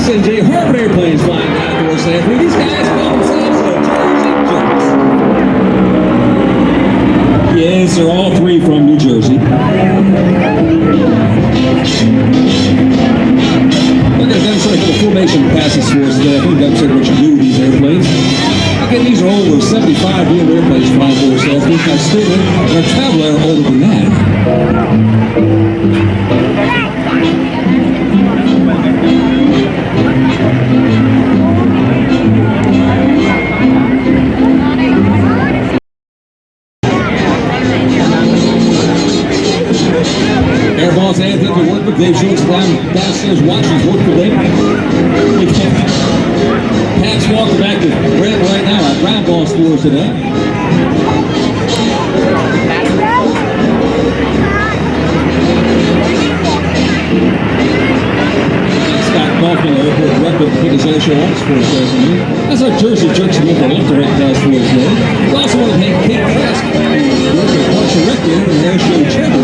SNJ airplanes flying down towards Leesburg. These guys call themselves the Jersey Jerks. Yes, they're all three from New Jersey. We're going to demonstrate the formation passes for us today. I think that's what you do with these airplanes. Again, these are older 75-year airplanes flying for ourselves. We've got student or traveler older than that. Airballs Anthony to work with. Dave Schultz downstairs watching work for Dave. Pat's walking back to Brent right now at ground balls for us today. Scott Kaufman, airport director of the Leesburg Airshow on sports afternoon. That's our Jersey Jerks with the left direct pass for us today. We also want to thank Kate Trask, director of Parks and Rec and Airshow chairman.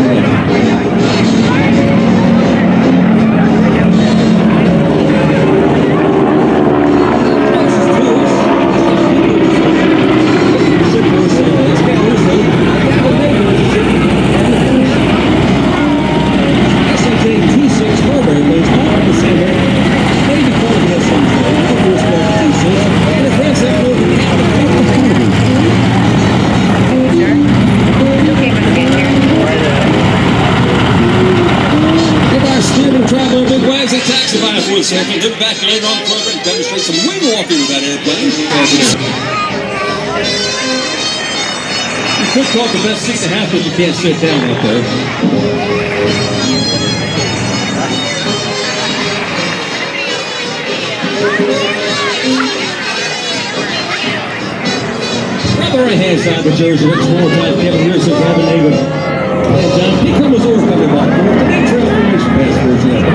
We'll be back later on the program to demonstrate some wing walking with that airplane. You could talk the best seat to have, but you can't sit down up there. On the right-hand side of the jersey, that's four-time Kevin Russo, Gavin Nagle. And Pete Mazure coming back. The big trail formation pass for us yet.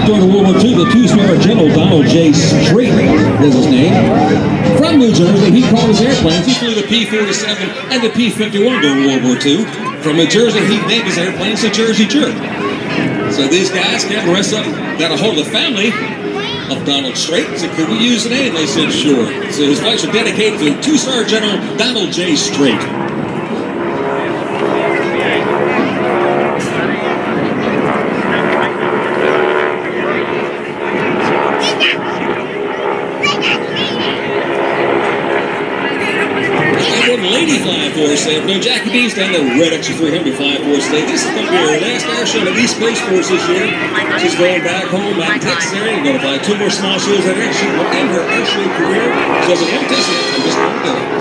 During World War II, the two-star General Donald J. Strait is his name. From New Jersey, he called his airplanes. He flew the P-47 and the P-51 during World War II. From New Jersey, he named his airplanes the Jersey Jerk. So these guys, Kevin Russo, got a hold of the family of Donald Strait. Said, could we use the name? They said, sure. So his flights are dedicated to two-star General Donald J. Strait. Lady flying for us there. No, Jackie B's down the red extra 300 flying for us today. This is going to be her last air show at Leesburg Sports this year. She's going back home out in Texas area. Going to fly 2 more small shows at her. She will end her air show career. She has a competition. I'm just going to do it.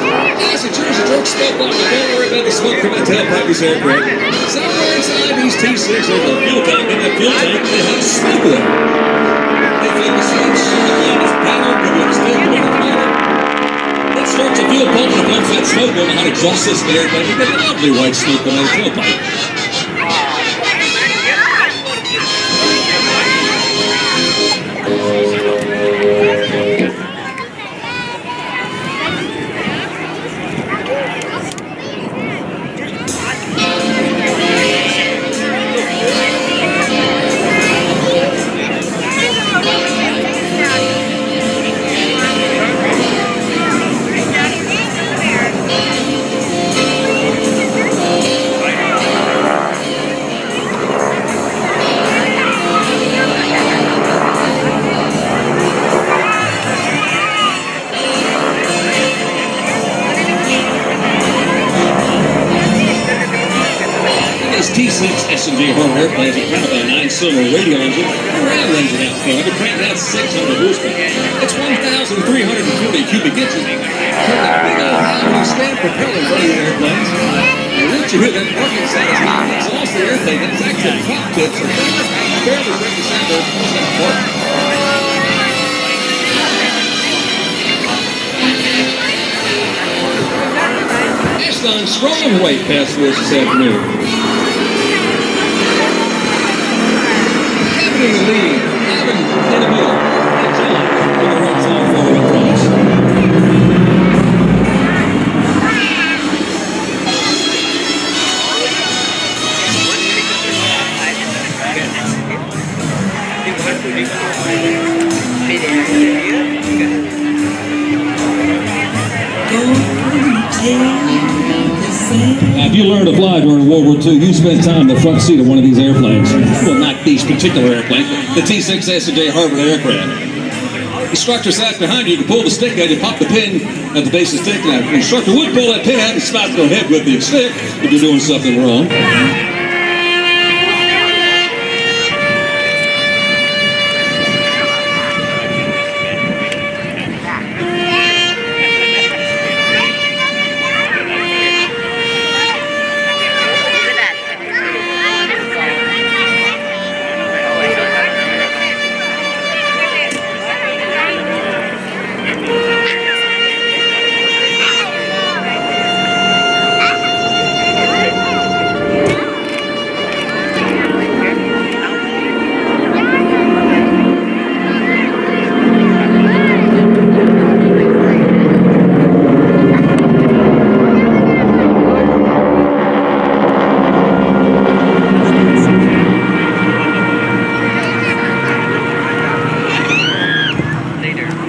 As a Jersey jerk smoke on the don't worry about the smoke from that tailpipe this aircraft. Somewhere inside these T6, there's a fuel tank. In that fuel tank, they have smoke with it. They flip the switch. This panel, give you a stick, give you a panel. Starts a fuel pump and once that smoke on the hot exhaust system there, but you get a lovely white smoke on that tailpipe. T6 SNJ airplanes are powered by a 9-cylinder radial engine, a ram engine out front. It cranks out 600 horsepower. It's 1,340 cubic inches. Currently, big old stand propellers on the airplanes. And once you hear that parking sound, it's exhaust the airplane. That's actually top tips are barely break the sound of that park. Ashton Strong White passed for us this afternoon. In the lead, Gavin Nagle, and John on the right side forward across. Now, if you learned to fly during World War II, you spent time in the front seat of one of these airplanes. Well, not these particular airplanes, but the T6 SNJ Harvard aircraft. The instructor sat behind you. You could pull the stick out. You pop the pin at the base of the stick. Now, the instructor would pull that pin out and smack your head with the stick if you're doing something wrong.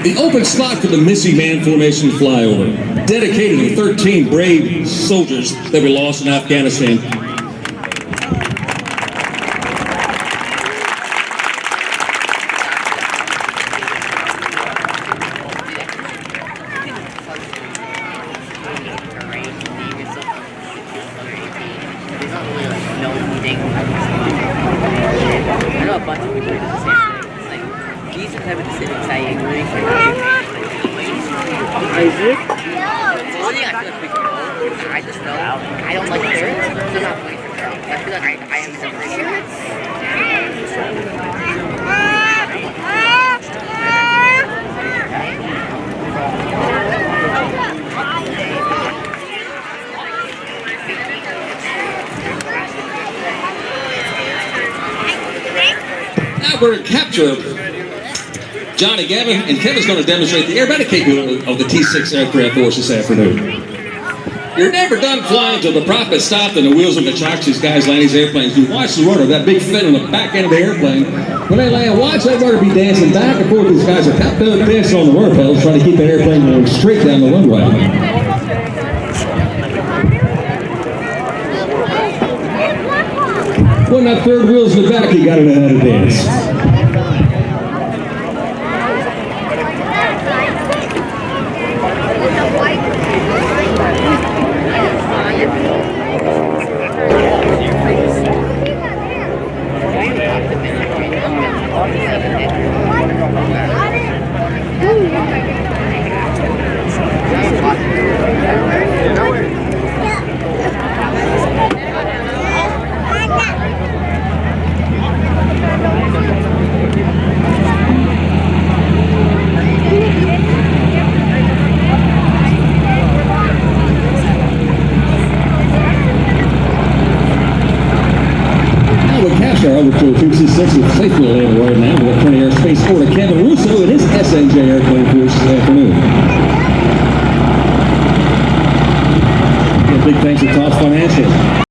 The open slot for the Missy Man formation flyover, dedicated to 13 brave soldiers that we lost in Afghanistan. I know a bunch of people do the same thing. It's like, these are the type of decisions I agree with. Isaac? One thing I feel like we can do, I just know I don't like carrots, so I'm not voting for carrots. I feel like I am separate carrots. Now we're in capture Johnny Gavin, and Kevin's going to demonstrate the aerobatic capability of the T6 aircraft for us this afternoon. You're never done flying till the prop is stopped and the wheels of the chocks these guys land these airplanes. You watch the rudder, that big fin on the back end of the airplane. When they land, watch that rudder be dancing back and forth. These guys are tapped down dancing on the rudder pedals trying to keep that airplane going straight down the runway. When that third wheel's in the back, you gotta know how to dance. Over to 266 with safely landing right now. We'll turn the airspace over to Kevin Russo and his SNJ airplane course this afternoon. A big thanks to Tops Financial.